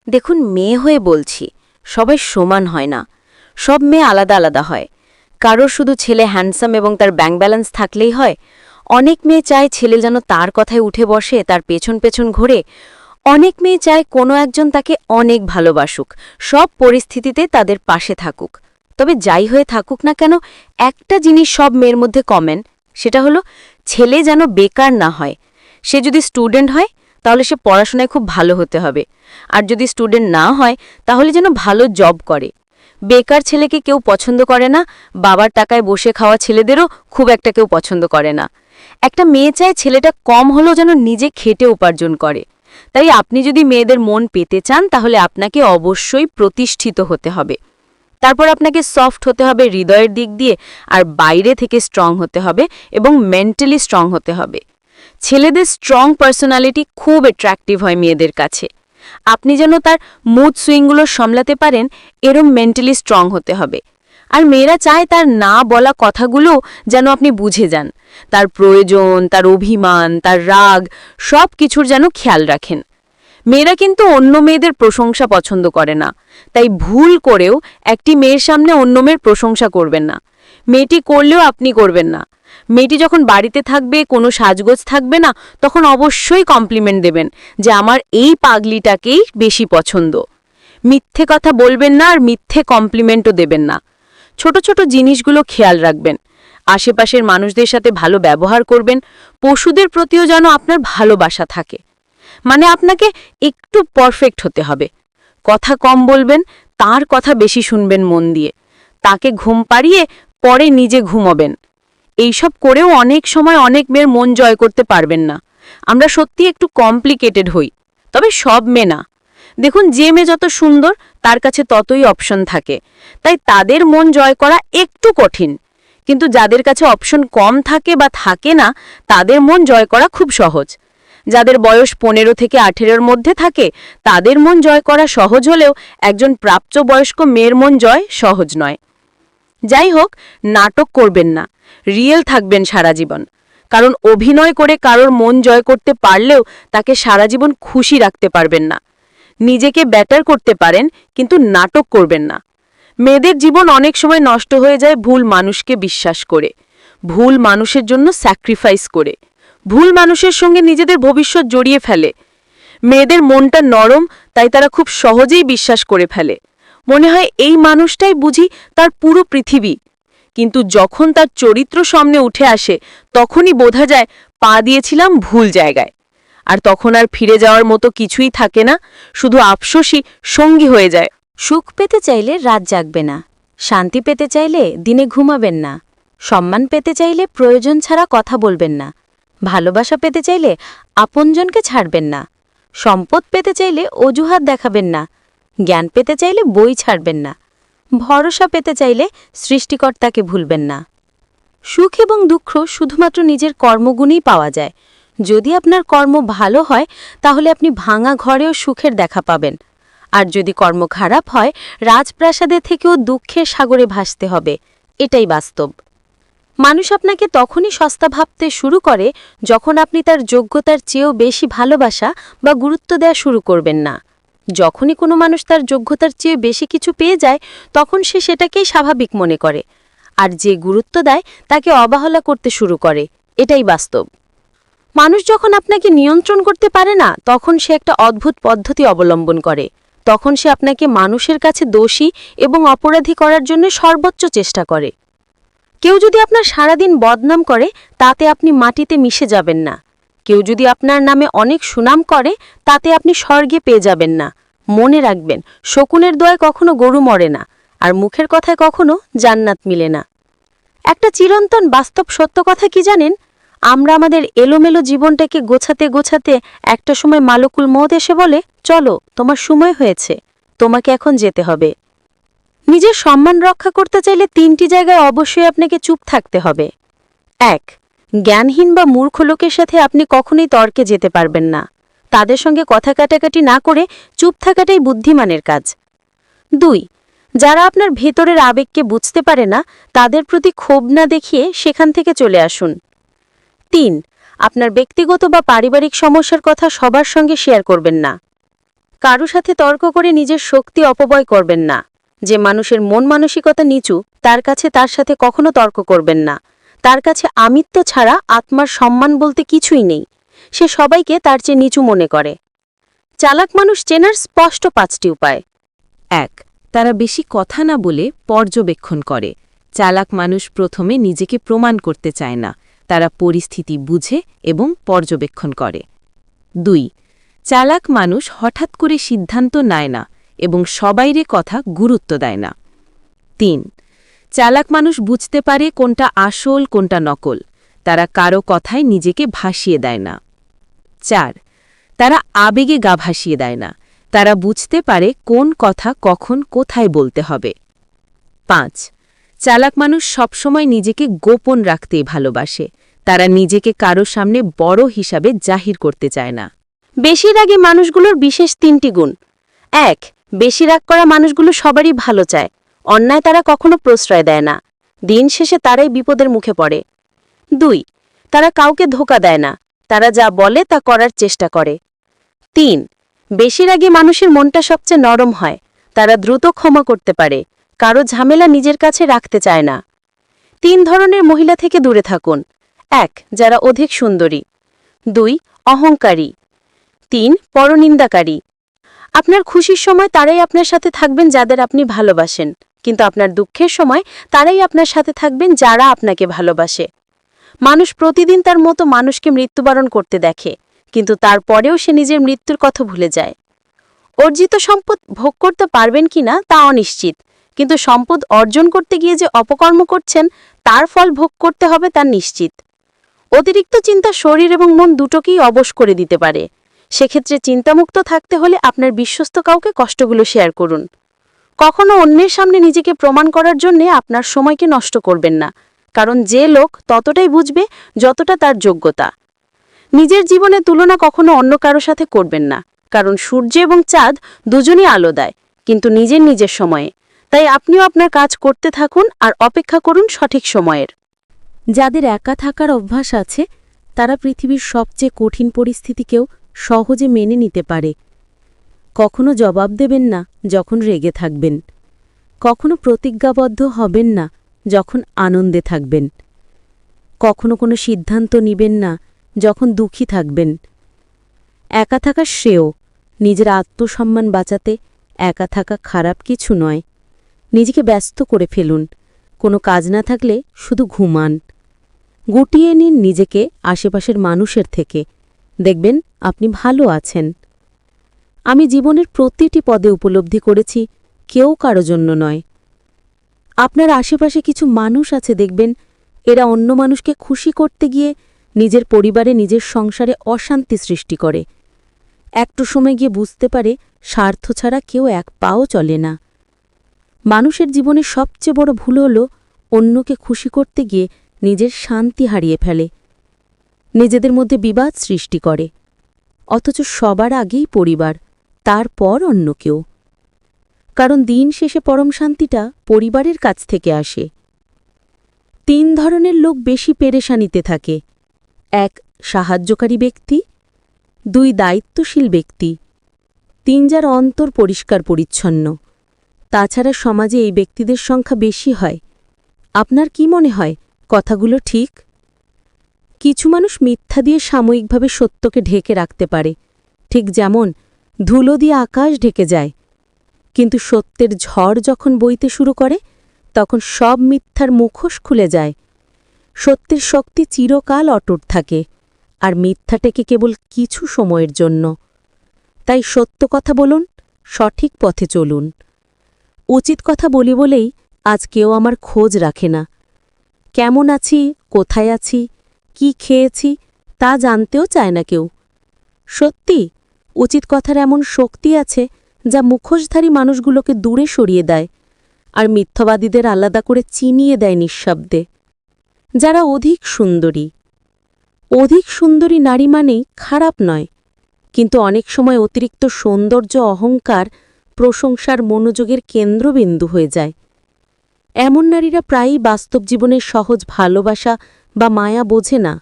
দেখুন, মেয়ে হয়ে বলছি, সবাই সমান হয় না। সব মেয়ে আলাদা আলাদা হয়। কারোর শুধু ছেলে হ্যান্ডসাম এবং তার ব্যাংক ব্যালেন্স থাকলেই হয়। অনেক মেয়ে চায় ছেলে যেন তার কথায় উঠে বসে, তার পেছন পেছন ঘোরে। অনেক মেয়ে চায় কোনো একজন তাকে অনেক ভালোবাসুক, সব পরিস্থিতিতে তাদের পাশে থাকুক। তবে যাই হয়ে থাকুক না কেন, একটা জিনিস সব মেয়ের মধ্যে কমন, সেটা হলো ছেলে যেন বেকার না হয়। সে যদি স্টুডেন্ট হয় তাহলে সে পড়াশোনায় খুব ভালো হতে হবে, আর যদি স্টুডেন্ট না হয় তাহলে যেন ভালো জব করে। বেকার ছেলেকে কেউ পছন্দ করে না, বাবার টাকায় বসে খাওয়া ছেলেদেরও খুব একটা কেউ পছন্দ করে না। একটা মেয়ে চায় ছেলেটা কম হলেও যেন নিজে খেটে উপার্জন করে। তাই আপনি যদি মেয়েদের মন পেতে চান তাহলে আপনাকে অবশ্যই প্রতিষ্ঠিত হতে হবে। তারপর আপনাকে সফট হতে হবে হৃদয়ের দিক দিয়ে, আর বাইরে থেকে স্ট্রং হতে হবে এবং মেন্টালি স্ট্রং হতে হবে। ছেলেদের স্ট্রং পার্সোনালিটি খুব অ্যাট্রাক্টিভ হয় মেয়েদের কাছে। আপনি যেন তার মুড সুইংগুলো সামলাতে পারেন, এরম মেন্টালি স্ট্রং হতে হবে। আর মেয়েরা চায় তার না বলা কথাগুলো যেন আপনি বুঝে যান, তার প্রয়োজন, তার অভিমান, তার রাগ, সব কিছুর যেন খেয়াল রাখেন। মেয়েরা কিন্তু অন্য মেয়েদের প্রশংসা পছন্দ করে না, তাই ভুল করেও একটি মেয়ের সামনে অন্য মেয়ের প্রশংসা করবেন না। মেয়েটি করলেও আপনি করবেন না। মেয়েটি যখন বাড়িতে থাকবে, কোনো সাজগোজ থাকবে না, তখন অবশ্যই কমপ্লিমেন্ট দেবেন যে আমার এই পাগলিটাকেই বেশি পছন্দ। মিথ্যে কথা বলবেন না, আর মিথ্যে কমপ্লিমেন্টও দেবেন না। ছোট ছোট জিনিসগুলো খেয়াল রাখবেন। আশেপাশের মানুষদের সাথে ভালো ব্যবহার করবেন। পশুদের প্রতিও যেন আপনার ভালোবাসা থাকে। মানে আপনাকে একটু পারফেক্ট হতে হবে। কথা কম বলবেন, তার কথা বেশি শুনবেন মন দিয়ে। তাকে ঘুম পাড়িয়ে পরে নিজে ঘুমাবেন। এইসব করেও অনেক সময় অনেক মেয়ের মন জয় করতে পারবেন না। আমরা সত্যি একটু কমপ্লিকেটেড হই, তবে সব মেয়ে না। দেখুন, যে মেয়ে যত সুন্দর তার কাছে ততই অপশন থাকে, তাই তাদের মন জয় করা একটু কঠিন। কিন্তু যাদের কাছে অপশন কম থাকে বা থাকে না, তাদের মন জয় করা খুব সহজ। যাদের বয়স 15 থেকে 18-এর মধ্যে থাকে তাদের মন জয় করা সহজ হলেও একজন প্রাপ্তবয়স্ক মেয়ের মন জয় সহজ নয়। যাই হোক, নাটক করবেন না, রিয়েল থাকবেন সারা জীবন। কারণ অভিনয় করে কারোর মন জয় করতে পারলেও তাকে সারা জীবন খুশি রাখতে পারবেন না। নিজেকে বেটার করতে পারেন, কিন্তু নাটক করবেন না। মেয়েদের জীবন অনেক সময় নষ্ট হয়ে যায় ভুল মানুষকে বিশ্বাস করে, ভুল মানুষের জন্য স্যাক্রিফাইস করে, ভুল মানুষের সঙ্গে নিজেদের ভবিষ্যৎ জড়িয়ে ফেলে। মেয়েদের মনটা নরম, তাই তারা খুব সহজেই বিশ্বাস করে ফেলে। মনে হয় এই মানুষটাই বুঝি তার পুরো পৃথিবী। কিন্তু যখন তার চরিত্র সামনে উঠে আসে, তখনই বোঝা যায় পা দিয়েছিলাম ভুল জায়গায়। আর তখন আর ফিরে যাওয়ার মতো কিছুই থাকে না, শুধু আফসোসই সঙ্গী হয়ে যায়। সুখ পেতে চাইলে রাত জাগবে না, শান্তি পেতে চাইলে দিনে ঘুমাবেন না, সম্মান পেতে চাইলে প্রয়োজন ছাড়া কথা বলবেন না, ভালোবাসা পেতে চাইলে আপনজনকে ছাড়বেন না, সম্পদ পেতে চাইলে অজুহাত দেখাবেন না, জ্ঞান পেতে চাইলে বই ছাড়বেন না, ভরসা পেতে চাইলে সৃষ্টিকর্তাকে ভুলবেন না। সুখ এবং দুঃখ শুধুমাত্র নিজের কর্মগুণেই পাওয়া যায়। যদি আপনার কর্ম ভালো হয় তাহলে আপনি ভাঙা ঘরেও সুখের দেখা পাবেন, আর যদি কর্ম খারাপ হয় রাজপ্রাসাদে থেকেও দুঃখের সাগরে ভাসতে হবে। এটাই বাস্তব। মানুষ আপনাকে তখনই সস্তা ভাবতে শুরু করে যখন আপনি তার যোগ্যতার চেয়েও বেশি ভালোবাসা বা গুরুত্ব দেওয়া শুরু করবেন না। যখনই কোনো মানুষ তার যোগ্যতার চেয়ে বেশি কিছু পেয়ে যায়, তখন সে সেটাকেই স্বাভাবিক মনে করে, আর যে গুরুত্ব দেয় তাকে অবহেলা করতে শুরু করে। এটাই বাস্তব। মানুষ যখন আপনাকে নিয়ন্ত্রণ করতে পারে না, তখন সে একটা অদ্ভুত পদ্ধতি অবলম্বন করে। তখন সে আপনাকে মানুষের কাছে দোষী এবং অপরাধী করার জন্য সর্বোচ্চ চেষ্টা করে। কেউ যদি আপনার সারাদিন বদনাম করে, তাতে আপনি মাটিতে মিশে যাবেন না। কেউ যদি আপনার নামে অনেক সুনাম করে, তাতে আপনি স্বর্গে পেয়ে যাবেন না। মনে রাখবেন, শকুনের দোয়ায় কখনো গরু মরে না, আর মুখের কথায় কখনো জান্নাত মিলে না। একটা চিরন্তন বাস্তব সত্য কথা কি জানেন? আমরা আমাদের এলোমেলো জীবনটাকে গোছাতে গোছাতে একটা সময় মালকুল মউত এসে বলে, চলো, তোমার সময় হয়েছে, তোমাকে এখন যেতে হবে। নিজের সম্মান রক্ষা করতে চাইলে 3টি জায়গায় অবশ্যই আপনাকে চুপ থাকতে হবে। 1. জ্ঞানহীন বা মূর্খ লোকের সাথে আপনি কখনোই তর্কে যেতে পারবেন না। তাদের সঙ্গে কথা কাটাকাটি না করে চুপ থাকাটাই বুদ্ধিমানের কাজ। 2. যারা আপনার ভেতরের আবেগকে বুঝতে পারে না, তাদের প্রতি ক্ষোভ না দেখিয়ে সেখান থেকে চলে আসুন। 3. আপনার ব্যক্তিগত বা পারিবারিক সমস্যার কথা সবার সঙ্গে শেয়ার করবেন না। কারো সাথে তর্ক করে নিজের শক্তি অপব্যয় করবেন না। যে মানুষের মন মানসিকতা নিচু তার কাছে তার সাথে কখনো তর্ক করবেন না। তার কাছে আমিত্ব ছাড়া আত্মার সম্মান বলতে কিছুই নেই। সে সবাইকে তার চেয়ে নিচু মনে করে। চালাক মানুষ চেনার স্পষ্ট 5টি উপায়। 1. তারা বেশি কথা না বলে পর্যবেক্ষণ করে। চালাক মানুষ প্রথমে নিজেকে প্রমাণ করতে চায় না, তারা পরিস্থিতি বুঝে এবং পর্যবেক্ষণ করে। 2. চালাক মানুষ হঠাৎ করে সিদ্ধান্ত নেয় না এবং সবাইরে কথা গুরুত্ব দেয় না। 3. চালাক মানুষ বুঝতে পারে কোনটা আসল কোনটা নকল, তারা কারো কথায় নিজেকে ভাসিয়ে দেয় না। 4. তারা আবেগে গা ভাসিয়ে দেয় না, তারা বুঝতে পারে কোন কথা কখন কোথায় বলতে হবে। 5. চালাক মানুষ সবসময় নিজেকে গোপন রাখতেই ভালোবাসে, তারা নিজেকে কারো সামনে বড় হিসাবে জাহির করতে চায় না। বেশি রাগী মানুষগুলোর বিশেষ 3টি গুণ। 1. বেশি রাগ করা মানুষগুলো সবারই ভালো চায়, অন্যায় তারা কখনো প্রশ্রয় দেয় না, দিন শেষে তারাই বিপদের মুখে পড়ে। 2. তারা কাউকে ধোঁকা দেয় না, তারা যা বলে তা করার চেষ্টা করে। 3. বেশি রাগী মানুষের মনটা সবচেয়ে নরম হয়, তারা দ্রুত ক্ষমা করতে পারে, কারো ঝামেলা নিজের কাছে রাখতে চায় না। 3 ধরনের মহিলা থেকে দূরে থাকুন। 1. যারা অধিক সুন্দরী। 2. অহংকারী। 3. পরনিন্দাকারী। আপনার খুশির সময় তারাই আপনার সাথে থাকবেন যাদের আপনি ভালোবাসেন, কিন্তু আপনার দুঃখের সময় তারাই আপনার সাথে থাকবেন যারা আপনাকে ভালোবাসে। মানুষ প্রতিদিন তার মতো মানুষকে মৃত্যুবরণ করতে দেখে, কিন্তু তারপরেও সে নিজের মৃত্যুর কথা ভুলে যায়। অর্জিত সম্পদ ভোগ করতে পারবেন কিনা তা অনিশ্চিত, কিন্তু সম্পদ অর্জন করতে গিয়ে যে অপকর্ম করছেন তার ফল ভোগ করতে হবে তা নিশ্চিত। অতিরিক্ত চিন্তা শরীর এবং মন দুটোকেই অবশ করে দিতে পারে। সেক্ষেত্রে চিন্তামুক্ত থাকতে হলে আপনার বিশ্বস্ত কাউকে কষ্টগুলো শেয়ার করুন। কখনো অন্যের সামনে নিজেকে প্রমাণ করার জন্য আপনার সময়কে নষ্ট করবেন না, কারণ যে লোক ততটাই বুঝবে যতটা তার যোগ্যতা। নিজের জীবনে তুলনা কখনো অন্য কারো সাথে করবেন না, কারণ সূর্য এবং চাঁদ দুজনই আলো দেয়, কিন্তু নিজের নিজের সময়ে। তাই আপনিও আপনার কাজ করতে থাকুন আর অপেক্ষা করুন সঠিক সময়ের। যাদের একা থাকার অভ্যাস আছে তারা পৃথিবীর সবচেয়ে কঠিন পরিস্থিতিকেও সহজে মেনে নিতে পারে। কখনো জবাব দেবেন না যখন রেগে থাকবেন, কখনো প্রতিজ্ঞাবদ্ধ হবেন না যখন আনন্দে থাকবেন, কখনো কোনো সিদ্ধান্ত নিবেন না যখন দুঃখী থাকবেন। একা থাকা শ্রেয়, নিজের আত্মসম্মান বাঁচাতে একা থাকা খারাপ কিছু নয়। নিজেকে ব্যস্ত করে ফেলুন, কোনো কাজ না থাকলে শুধু ঘুমান। গুটিয়ে নিন নিজেকে আশেপাশের মানুষের থেকে, দেখবেন আপনি ভালো আছেন। আমি জীবনের প্রতিটি পদে উপলব্ধি করেছি কেউ কারো জন্য নয়। আপনার আশেপাশে কিছু মানুষ আছে, দেখবেন এরা অন্য মানুষকে খুশি করতে গিয়ে নিজের পরিবারে নিজের সংসারে অশান্তি সৃষ্টি করে। একটু সময় গিয়ে বুঝতে পারে স্বার্থ ছাড়া কেউ এক পাও চলে না। মানুষের জীবনে সবচেয়ে বড় ভুল হল অন্যকে খুশি করতে গিয়ে নিজের শান্তি হারিয়ে ফেলে, নিজেদের মধ্যে বিবাদ সৃষ্টি করে, অথচ সবার আগেই পরিবার, তারপর অন্য কেউ। কারণ দিন শেষে পরম শান্তিটা পরিবারের কাছ থেকে আসে। 3 ধরনের লোক বেশি পেরেশানিতে থাকে। 1. সাহায্যকারী ব্যক্তি। 2. দায়িত্বশীল ব্যক্তি। 3. যার অন্তর পরিষ্কার পরিচ্ছন্ন। তাছাড়া সমাজে এই ব্যক্তিদের সংখ্যা বেশি হয়। আপনার কি মনে হয় কথাগুলো ঠিক? কিছু মানুষ মিথ্যা দিয়ে সাময়িকভাবে সত্যকে ঢেকে রাখতে পারে, ঠিক যেমন ধুলো দিয়ে আকাশ ঢেকে যায়, কিন্তু সত্যের ঝড় যখন বইতে শুরু করে তখন সব মিথ্যার মুখোশ খুলে যায়। সত্যের শক্তি চিরকাল অটুট থাকে, আর মিথ্যাটাকে কেবল কিছু সময়ের জন্য। তাই সত্য কথা বলুন, সঠিক পথে চলুন। উচিত কথা বলি বলেই আজ কেউ আমার খোঁজ রাখে না। কেমন আছি, কোথায় আছি, কি খেয়েছি তা জানতেও চায় না কেউ। সত্যি, উচিত কথার এমন শক্তি আছে যা মুখোশধারী মানুষগুলোকে দূরে সরিয়ে দেয়, আর মিথ্যাবাদীদের আলাদা করে চিনিয়ে দেয় নিঃশব্দে। যারা অধিক সুন্দরী নারী মানেই খারাপ নয়, কিন্তু অনেক সময় অতিরিক্ত সৌন্দর্য অহংকার প্রশংসার মনোযোগের কেন্দ্রবিন্দু হয়ে যায়। এমন নারীরা প্রায়ই বাস্তব জীবনের সহজ ভালোবাসা বা মায়া বোঝে না।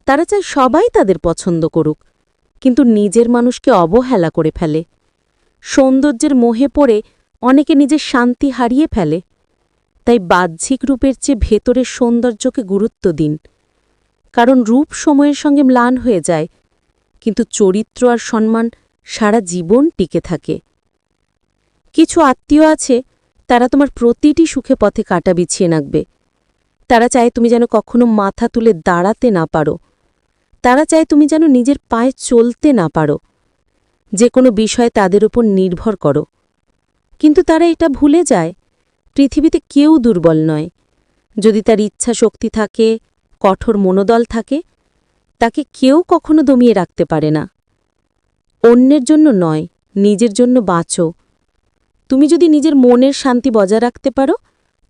তারা চায় সবাই তাদের পছন্দ করুক, কিন্তু নিজের মানুষকে অবহেলা করে ফেলে। সৌন্দর্যের মোহে পড়ে অনেকে নিজের শান্তি হারিয়ে ফেলে। তাই বাহ্যিক রূপের চেয়ে ভেতরের সৌন্দর্যকে গুরুত্ব দিন, কারণ রূপ সময়ের সঙ্গে ম্লান হয়ে যায়, কিন্তু চরিত্র আর সম্মান সারা জীবন টিকে থাকে। কিছু আত্মীয় আছে, তারা তোমার প্রতিটি সুখে পথে কাঁটা বিছিয়ে রাখবে। তারা চায় তুমি যেন কখনো মাথা তুলে দাঁড়াতে না পারো। তারা চায় তুমি যেন নিজের পায়ে চলতে না পারো, যে কোনো বিষয়ে তাদের উপর নির্ভর করো। কিন্তু তারা এটা ভুলে যায়, পৃথিবীতে কেউ দুর্বল নয়। যদি তার ইচ্ছা শক্তি থাকে, কঠোর মনোদল থাকে, তাকে কেউ কখনো দমিয়ে রাখতে পারে না। অন্যের জন্য নয়, নিজের জন্য বাঁচো। তুমি যদি নিজের মনের শান্তি বজায় রাখতে পারো,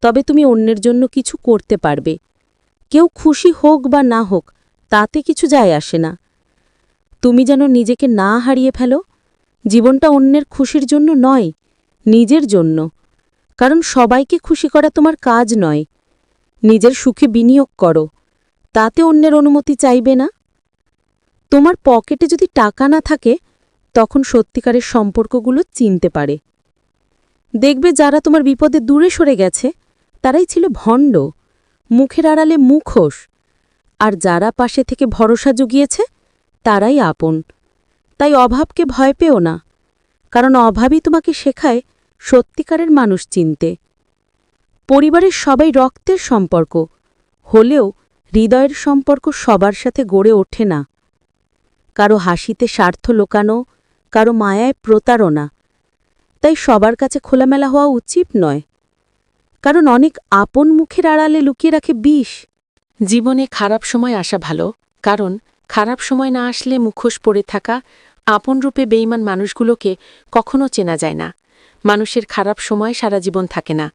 তবে তুমি অন্যের জন্য কিছু করতে পারবে। কেউ খুশি হোক বা না হোক, তাতে কিছু যায় আসে না। তুমি যেন নিজেকে না হারিয়ে ফেলো। জীবনটা অন্যের খুশির জন্য নয়, নিজের জন্য। কারণ সবাইকে খুশি করা তোমার কাজ নয়। নিজের সুখে বিনিয়োগ করো, তাতে অন্যের অনুমতি চাইবে না। তোমার পকেটে যদি টাকা না থাকে, তখন সত্যিকারের সম্পর্কগুলো চিনতে পারে। দেখবে যারা তোমার বিপদে দূরে সরে গেছে, তারাই ছিল ভণ্ড, মুখের আড়ালে মুখোশ। আর যারা পাশে থেকে ভরসা জুগিয়েছে, তারাই আপন। তাই অভাবকে ভয় পেও না, কারণ অভাবই তোমাকে শেখায় সত্যিকারের মানুষ চিনতে। পরিবারের সবাই রক্তের সম্পর্ক হলেও হৃদয়ের সম্পর্ক সবার সাথে গড়ে ওঠে না। কারো হাসিতে স্বার্থ লোকানো, কারো মায়ায় প্রতারণা। তাই সবার কাছে খোলামেলা হওয়া উচিত নয়, কারণ অনেক আপন মুখের আড়ালে লুকিয়ে রাখে বিষ। জীবনে খারাপ সময় আসা ভালো, কারণ খারাপ সময় না আসলে মুখোশ পড়ে থাকা আপন রূপে বেঈমান মানুষগুলোকে কখনো চেনা যায় না। মানুষের খারাপ সময় সারা জীবন থাকে না,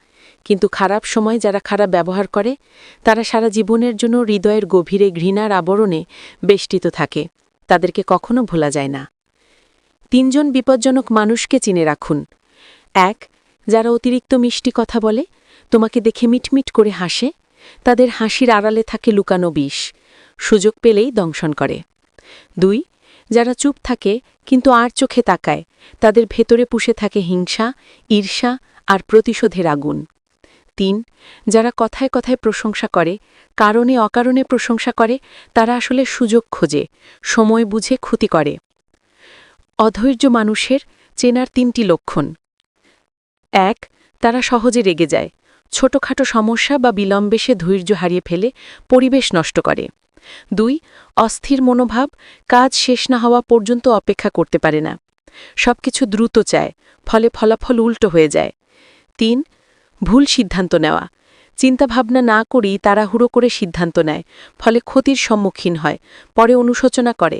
কিন্তু খারাপ সময় যারা খারাপ ব্যবহার করে, তারা সারা জীবনের জন্য হৃদয়ের গভীরে ঘৃণার আবরণে বেষ্টিত থাকে। তাদেরকে কখনো ভোলা যায় না। 3 জন বিপজ্জনক মানুষকে চিনে রাখুন। 1. যারা অতিরিক্ত মিষ্টি কথা বলে, তোমাকে দেখে মিটমিট করে হাসে, তাদের হাসির আড়ালে থাকে লুকানো বিষ, সুযোগ পেলেই দংশন করে। 2. যারা চুপ থাকে কিন্তু আর চোখে তাকায়, তাদের ভেতরে পুষে থাকে হিংসা, ঈর্ষা আর প্রতিশোধের আগুন। 3. যারা কথায় কথায় প্রশংসা করে, কারণে অকারণে প্রশংসা করে, তারা আসলে সুযোগ খোঁজে, সময় বুঝে ক্ষতি করে। অধৈর্য মানুষের চেনার 3টি লক্ষণ। 1. তারা সহজে রেগে যায়, ছোটখাটো সমস্যা বা বিলম্বে সে ধৈর্য হারিয়ে ফেলে, পরিবেশ নষ্ট করে। 2. অস্থির মনোভাব, কাজ শেষ না হওয়া পর্যন্ত অপেক্ষা করতে পারে না, সবকিছু দ্রুত চায়, ফলে ফলাফল উল্টো হয়ে যায়। 3. ভুল সিদ্ধান্ত নেওয়া, চিন্তাভাবনা না করেই তাড়াহুড়ো করে সিদ্ধান্ত নেয়, ফলে ক্ষতির সম্মুখীন হয়, পরে অনুশোচনা করে।